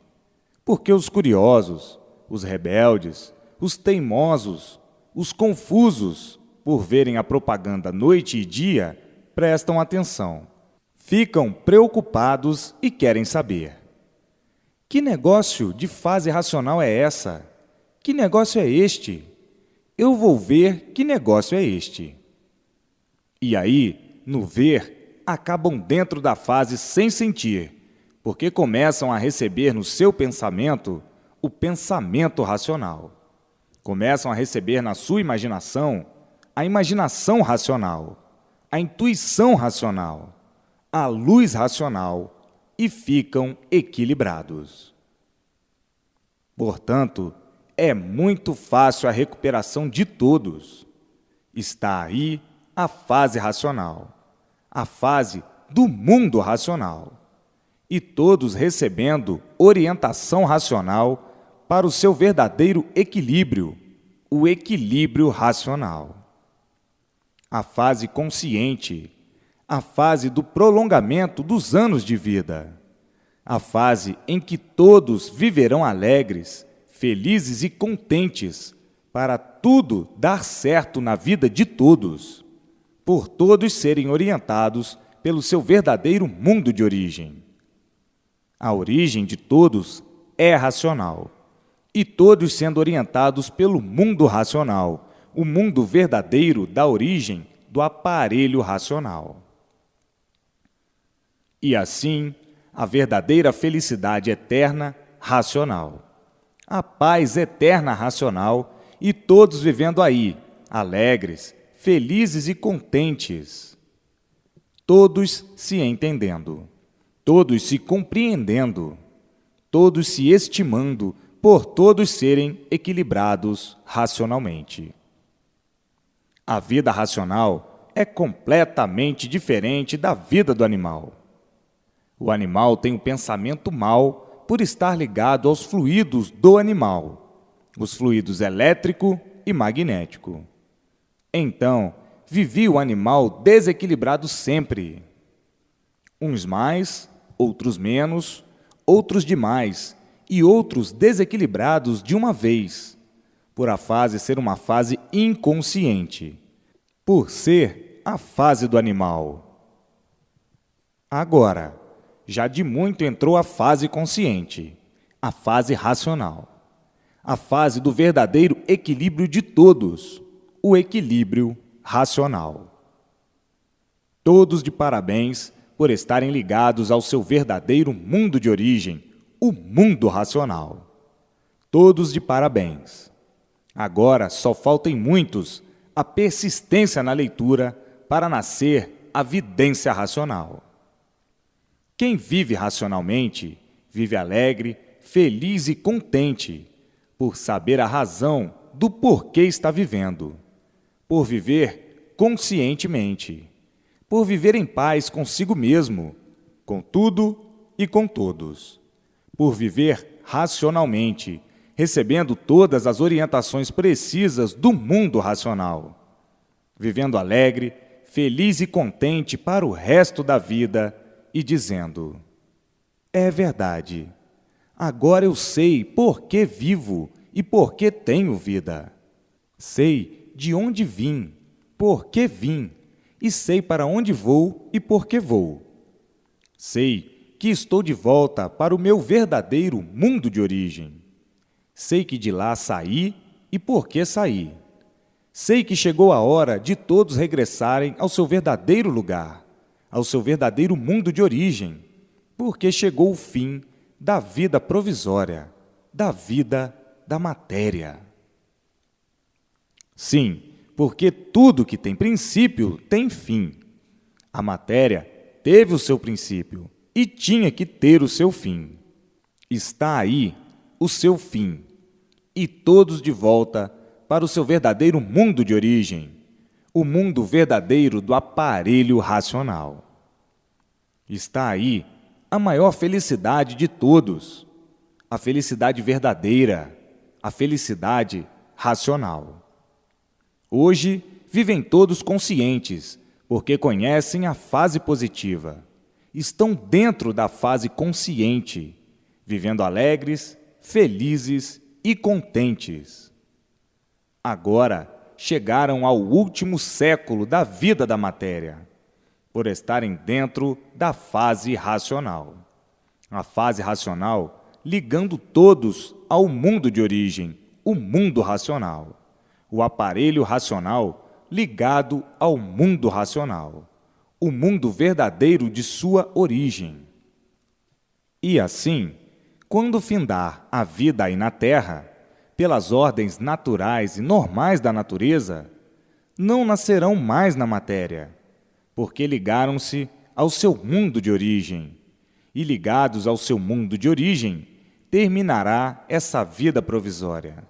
porque os curiosos, os rebeldes, os teimosos, os confusos, por verem a propaganda noite e dia, prestam atenção, ficam preocupados e querem saber. Que negócio de fase racional é essa? Que negócio é este? Eu vou ver que negócio é este. E aí, no ver, acabam dentro da fase sem sentir, porque começam a receber no seu pensamento o pensamento racional. Começam a receber na sua imaginação a imaginação racional, a intuição racional, a luz racional e ficam equilibrados. Portanto, é muito fácil a recuperação de todos. Está aí a fase racional, a fase do mundo racional, e todos recebendo orientação racional para o seu verdadeiro equilíbrio, o equilíbrio racional. A fase consciente, a fase do prolongamento dos anos de vida, a fase em que todos viverão alegres, felizes e contentes, para tudo dar certo na vida de todos, por todos serem orientados pelo seu verdadeiro mundo de origem. A origem de todos é racional, e todos sendo orientados pelo mundo racional, o mundo verdadeiro da origem do aparelho racional. E assim, a verdadeira felicidade eterna racional, a paz eterna racional, e todos vivendo aí, alegres, felizes e contentes, todos se entendendo, todos se compreendendo, todos se estimando, por todos serem equilibrados racionalmente. A vida racional é completamente diferente da vida do animal. O animal tem um pensamento mau por estar ligado aos fluidos do animal, os fluidos elétrico e magnético. Então, vivia o animal desequilibrado sempre. Uns mais, outros menos, outros demais, e outros desequilibrados de uma vez, por a fase ser uma fase inconsciente, por ser a fase do animal. Agora, já de muito entrou a fase consciente, a fase racional, a fase do verdadeiro equilíbrio de todos, o equilíbrio racional. Todos de parabéns por estarem ligados ao seu verdadeiro mundo de origem, o mundo racional. Todos de parabéns. Agora só faltam muitos a persistência na leitura para nascer a vidência racional. Quem vive racionalmente, vive alegre, feliz e contente, por saber a razão do porquê está vivendo, por viver conscientemente, por viver em paz consigo mesmo, com tudo e com todos, por viver racionalmente, recebendo todas as orientações precisas do mundo racional, vivendo alegre, feliz e contente para o resto da vida e dizendo: é verdade, agora eu sei por que vivo e por que tenho vida. Sei de onde vim, por que vim, e sei para onde vou e por que vou. Sei que estou de volta para o meu verdadeiro mundo de origem. Sei que de lá saí e por que saí. Sei que chegou a hora de todos regressarem ao seu verdadeiro lugar, ao seu verdadeiro mundo de origem, porque chegou o fim da vida provisória, da vida da matéria. Sim, porque tudo que tem princípio tem fim. A matéria teve o seu princípio e tinha que ter o seu fim. Está aí o seu fim, e todos de volta para o seu verdadeiro mundo de origem, o mundo verdadeiro do aparelho racional. Está aí a maior felicidade de todos, a felicidade verdadeira, a felicidade racional. Hoje, vivem todos conscientes, porque conhecem a fase positiva. Estão dentro da fase consciente, vivendo alegres, felizes e contentes. Agora, chegaram ao último século da vida da matéria, por estarem dentro da fase racional. A fase racional ligando todos ao mundo de origem, o mundo racional. O aparelho racional ligado ao mundo racional, o mundo verdadeiro de sua origem. E assim, quando findar a vida aí na Terra, pelas ordens naturais e normais da natureza, não nascerão mais na matéria, porque ligaram-se ao seu mundo de origem, e ligados ao seu mundo de origem, terminará essa vida provisória.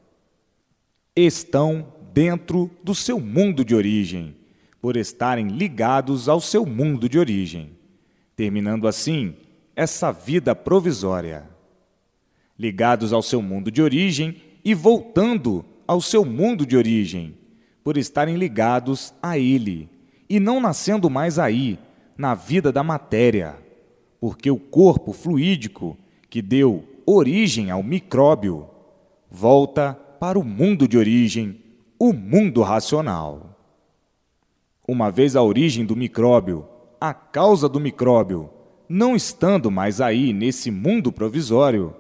Estão dentro do seu mundo de origem, por estarem ligados ao seu mundo de origem, terminando assim essa vida provisória. Ligados ao seu mundo de origem e voltando ao seu mundo de origem, por estarem ligados a ele, e não nascendo mais aí, na vida da matéria, porque o corpo fluídico que deu origem ao micróbio volta para o mundo de origem, o mundo racional. Uma vez a origem do micróbio, a causa do micróbio, não estando mais aí nesse mundo provisório,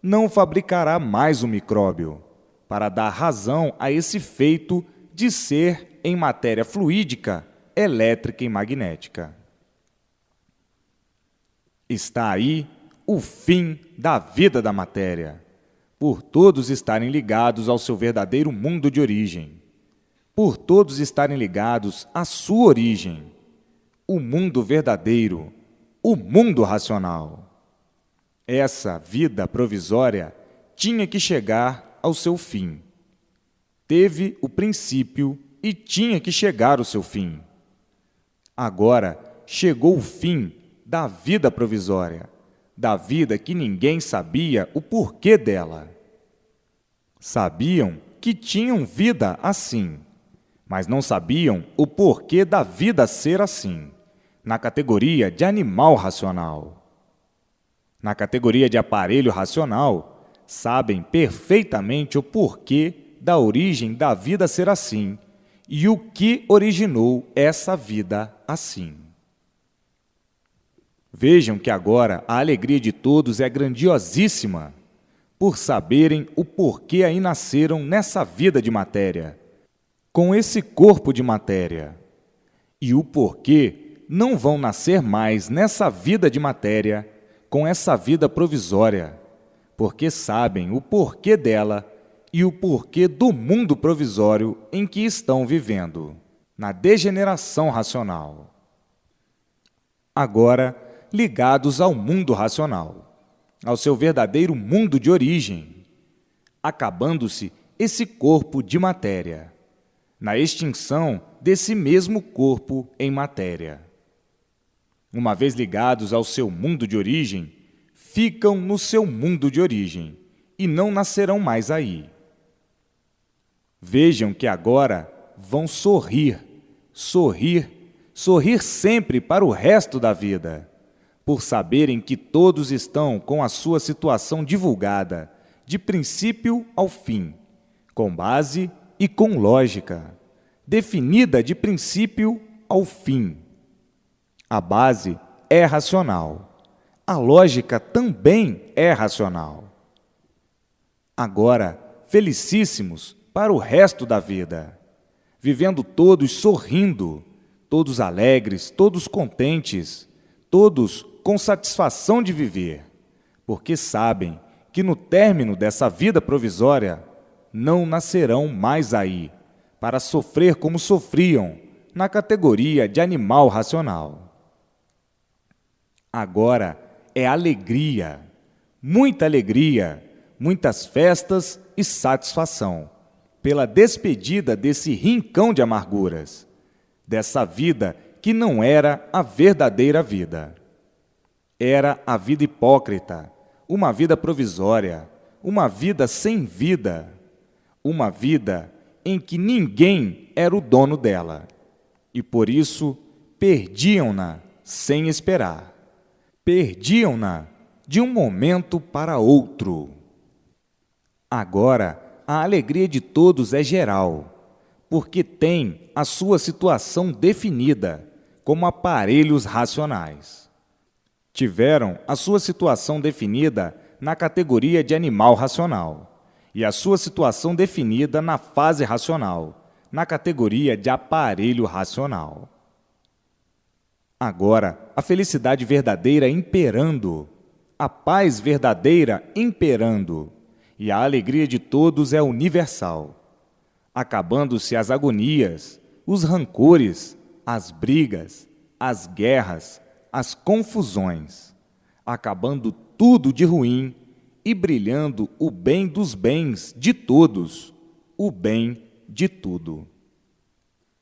não fabricará mais o micróbio, para dar razão a esse feito de ser em matéria fluídica, elétrica e magnética. Está aí o fim da vida da matéria, por todos estarem ligados ao seu verdadeiro mundo de origem, por todos estarem ligados à sua origem, o mundo verdadeiro, o mundo racional. Essa vida provisória tinha que chegar ao seu fim. Teve o princípio e tinha que chegar ao seu fim. Agora chegou o fim da vida provisória, da vida que ninguém sabia o porquê dela. Sabiam que tinham vida assim, mas não sabiam o porquê da vida ser assim, na categoria de animal racional. Na categoria de aparelho racional, sabem perfeitamente o porquê da origem da vida ser assim e o que originou essa vida assim. Vejam que agora a alegria de todos é grandiosíssima, por saberem o porquê aí nasceram nessa vida de matéria, com esse corpo de matéria, e o porquê não vão nascer mais nessa vida de matéria, com essa vida provisória, porque sabem o porquê dela e o porquê do mundo provisório em que estão vivendo, na degeneração racional. Agora, ligados ao mundo racional, ao seu verdadeiro mundo de origem, acabando-se esse corpo de matéria, na extinção desse mesmo corpo em matéria. Uma vez ligados ao seu mundo de origem, ficam no seu mundo de origem e não nascerão mais aí. Vejam que agora vão sorrir, sorrir, sorrir sempre para o resto da vida, por saberem que todos estão com a sua situação divulgada, de princípio ao fim, com base e com lógica, definida de princípio ao fim. A base é racional, a lógica também é racional. Agora, felicíssimos para o resto da vida, vivendo todos sorrindo, todos alegres, todos contentes, todos com satisfação de viver, porque sabem que no término dessa vida provisória não nascerão mais aí, para sofrer como sofriam na categoria de animal racional. Agora é alegria, muitas festas e satisfação, pela despedida desse rincão de amarguras, dessa vida que não era a verdadeira vida. Era a vida hipócrita, uma vida provisória, uma vida sem vida, uma vida em que ninguém era o dono dela, e por isso perdiam-na sem esperar. Perdiam-na de um momento para outro. Agora, a alegria de todos é geral, porque tem a sua situação definida como aparelhos racionais. Tiveram a sua situação definida na categoria de animal racional e a sua situação definida na fase racional, na categoria de aparelho racional. Agora, a felicidade verdadeira imperando, a paz verdadeira imperando, e a alegria de todos é universal, acabando-se as agonias, os rancores, as brigas, as guerras, as confusões, acabando tudo de ruim e brilhando o bem dos bens de todos, o bem de tudo.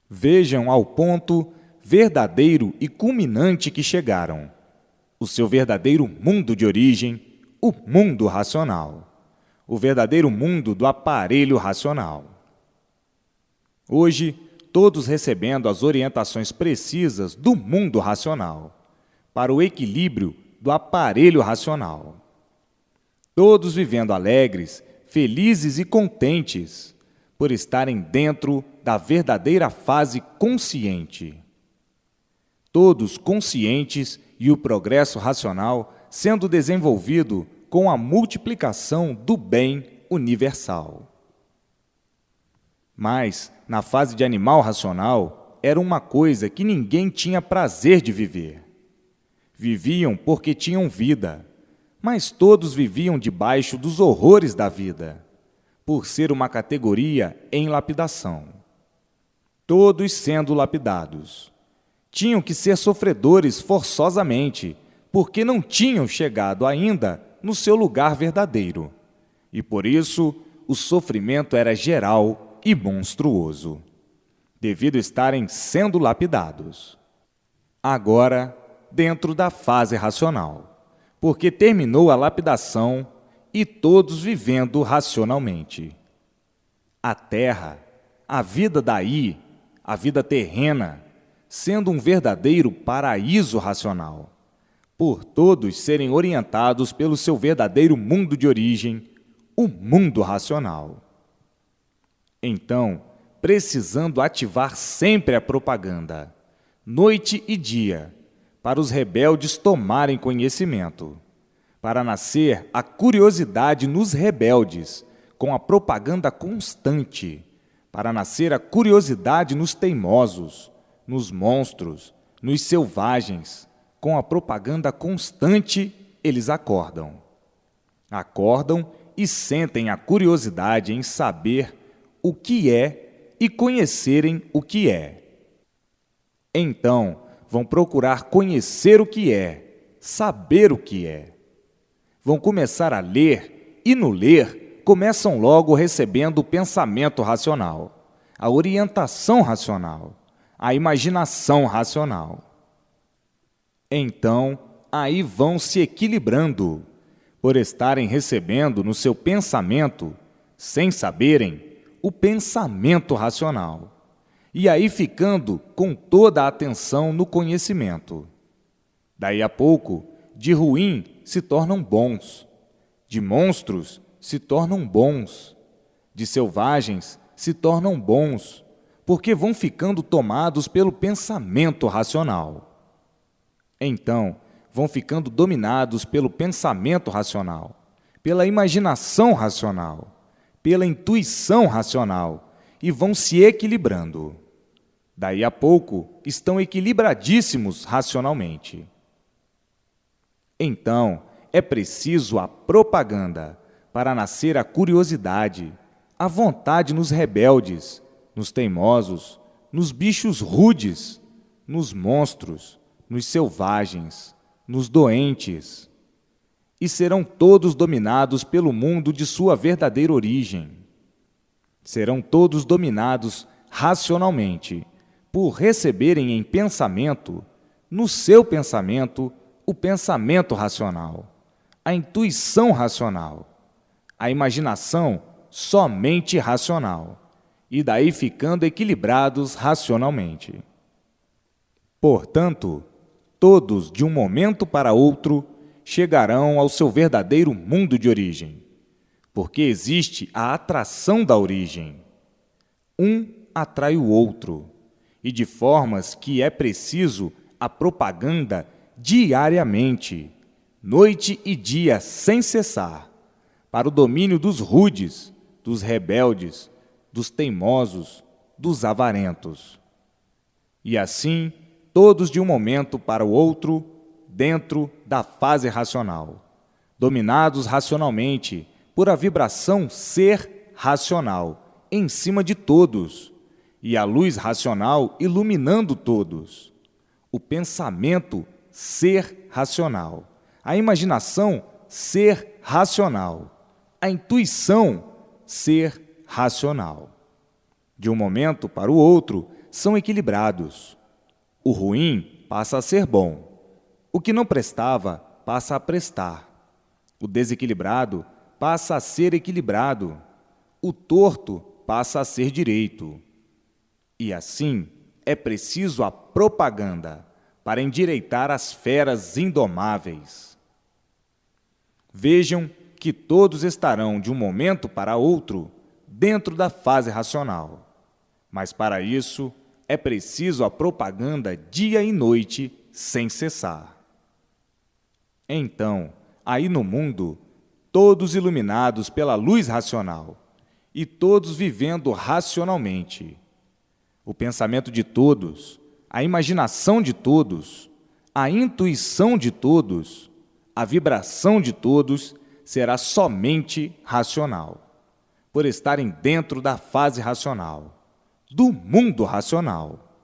Vejam ao ponto verdadeiro e culminante que chegaram, o seu verdadeiro mundo de origem, o mundo racional, o verdadeiro mundo do aparelho racional. Hoje, todos recebendo as orientações precisas do mundo racional, para o equilíbrio do aparelho racional. Todos vivendo alegres, felizes e contentes, por estarem dentro da verdadeira fase consciente. Todos conscientes e o progresso racional sendo desenvolvido com a multiplicação do bem universal. Mas, na fase de animal racional, era uma coisa que ninguém tinha prazer de viver. Viviam porque tinham vida, mas todos viviam debaixo dos horrores da vida, por ser uma categoria em lapidação. Todos sendo lapidados. Tinham que ser sofredores forçosamente, porque não tinham chegado ainda no seu lugar verdadeiro. E por isso, o sofrimento era geral e monstruoso, devido a estarem sendo lapidados. Agora, dentro da fase racional, porque terminou a lapidação e todos vivendo racionalmente. A terra, a vida daí, a vida terrena, sendo um verdadeiro paraíso racional, por todos serem orientados pelo seu verdadeiro mundo de origem, o mundo racional. Então, precisando ativar sempre a propaganda, noite e dia, para os rebeldes tomarem conhecimento, para nascer a curiosidade nos rebeldes, com a propaganda constante, para nascer a curiosidade nos teimosos, nos monstros, nos selvagens, com a propaganda constante, eles acordam. Acordam e sentem a curiosidade em saber o que é e conhecerem o que é. Então, vão procurar conhecer o que é, saber o que é. Vão começar a ler e, no ler, começam logo recebendo o pensamento racional, a orientação racional, a imaginação racional. Então, aí vão se equilibrando, por estarem recebendo no seu pensamento, sem saberem, o pensamento racional, e aí ficando com toda a atenção no conhecimento. Daí a pouco, de ruim se tornam bons, de monstros se tornam bons, de selvagens se tornam bons, porque vão ficando tomados pelo pensamento racional. Então, vão ficando dominados pelo pensamento racional, pela imaginação racional, pela intuição racional, e vão se equilibrando. Daí a pouco, estão equilibradíssimos racionalmente. Então, é preciso a propaganda para nascer a curiosidade, a vontade nos rebeldes, nos teimosos, nos bichos rudes, nos monstros, nos selvagens, nos doentes, e serão todos dominados pelo mundo de sua verdadeira origem. Serão todos dominados racionalmente, por receberem em pensamento, no seu pensamento, o pensamento racional, a intuição racional, a imaginação somente racional, e daí ficando equilibrados racionalmente. Portanto, todos, de um momento para outro, chegarão ao seu verdadeiro mundo de origem, porque existe a atração da origem. Um atrai o outro, e de formas que é preciso a propaganda diariamente, noite e dia sem cessar, para o domínio dos rudes, dos rebeldes, dos teimosos, dos avarentos. E assim, todos de um momento para o outro, dentro da fase racional, dominados racionalmente por a vibração ser racional, em cima de todos, e a luz racional iluminando todos, o pensamento ser racional, a imaginação ser racional, a intuição ser racional. De um momento para o outro, são equilibrados. O ruim passa a ser bom. O que não prestava passa a prestar. O desequilibrado passa a ser equilibrado. O torto passa a ser direito. E assim é preciso a propaganda para endireitar as feras indomáveis. Vejam que todos estarão de um momento para outro dentro da fase racional. Mas para isso é preciso a propaganda dia e noite sem cessar. Então, aí no mundo, todos iluminados pela luz racional e todos vivendo racionalmente. O pensamento de todos, a imaginação de todos, a intuição de todos, a vibração de todos será somente racional, por estarem dentro da fase racional, do mundo racional.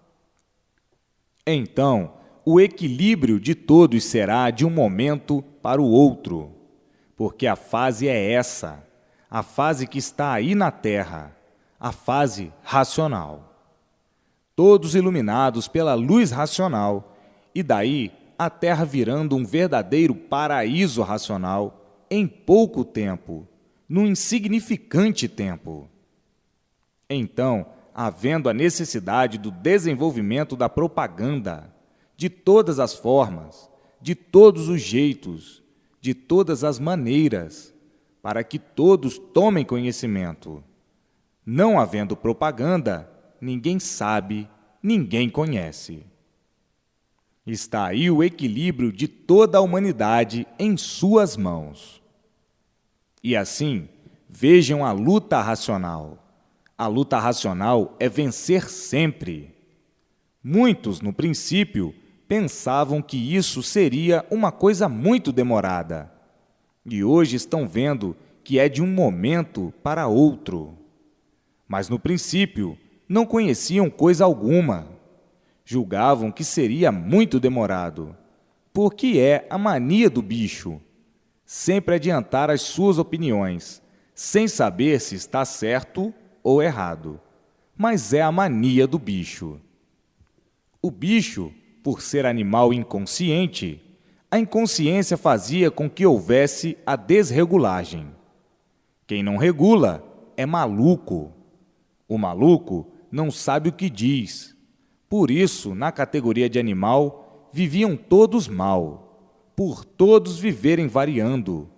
Então, o equilíbrio de todos será de um momento para o outro, porque a fase é essa, a fase que está aí na Terra, a fase racional. Todos iluminados pela luz racional, e daí a Terra virando um verdadeiro paraíso racional em pouco tempo, num insignificante tempo. Então, havendo a necessidade do desenvolvimento da propaganda, de todas as formas, de todos os jeitos, de todas as maneiras, para que todos tomem conhecimento. Não havendo propaganda, ninguém sabe, ninguém conhece. Está aí o equilíbrio de toda a humanidade em suas mãos. E assim, vejam a luta racional. A luta racional é vencer sempre. Muitos, no princípio, pensavam que isso seria uma coisa muito demorada. E hoje estão vendo que é de um momento para outro. Mas no princípio, não conheciam coisa alguma. Julgavam que seria muito demorado, porque é a mania do bicho, sempre adiantar as suas opiniões, sem saber se está certo ou errado. Mas é a mania do bicho. O bicho, por ser animal inconsciente, a inconsciência fazia com que houvesse a desregulagem. Quem não regula é maluco. O maluco não sabe o que diz. Por isso, na categoria de animal, viviam todos mal, por todos viverem variando,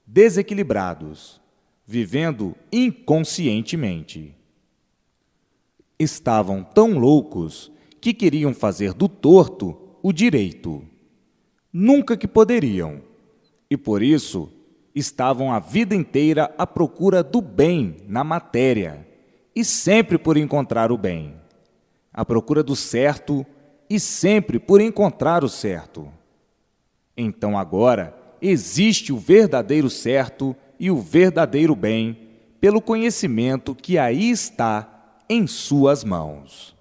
desequilibrados, vivendo inconscientemente. Estavam tão loucos que queriam fazer do torto o direito. Nunca que poderiam, e por isso estavam a vida inteira à procura do bem na matéria, e sempre por encontrar o bem, à procura do certo e sempre por encontrar o certo. Então agora existe o verdadeiro certo e o verdadeiro bem, pelo conhecimento que aí está em suas mãos.